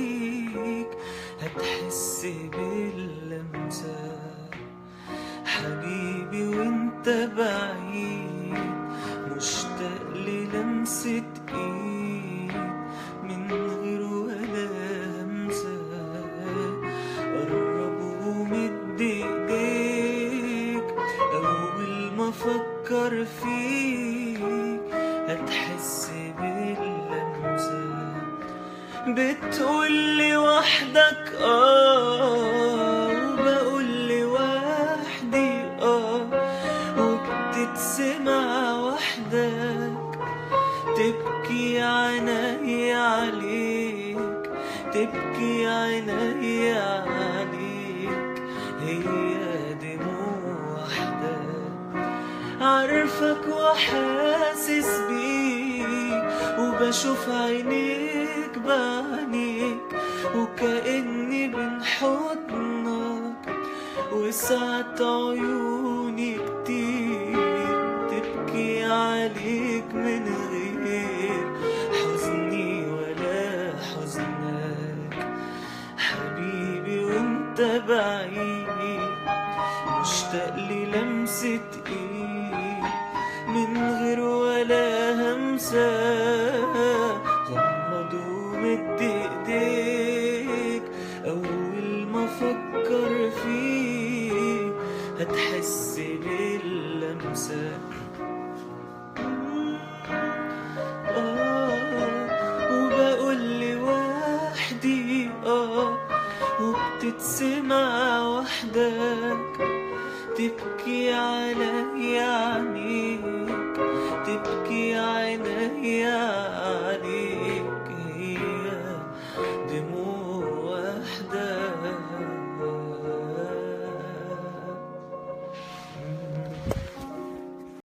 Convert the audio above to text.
ايديك هتحس باللمسة. حبيبي وانت بعيد مشتاق للمسة ايد من غير ولا همسة. قرب ومد ايديك اول ما افكر فيك هتحس باللمسة. بتقولي وحدك وبقولي وحدي وبتتسمع وحدك. تبكي عيني عليك تبكي عيني عليك هي دموع وحدك. عارفك وحاسس بيك وبشوف عينيك بعينيك وكأني بين حضنك وسعت عيوني كتير. تبكي عليك من غير حزني ولا حزنك. حبيبي وانت بعيد مشتاق للمسة ايد من غير ولا همسة. غمض ومد ايديك اول ما افكر فيك هتحس باللمسة. وبقولي وحدي وبتتسمع وحدك. تبكي علي عينيك تبكي عيني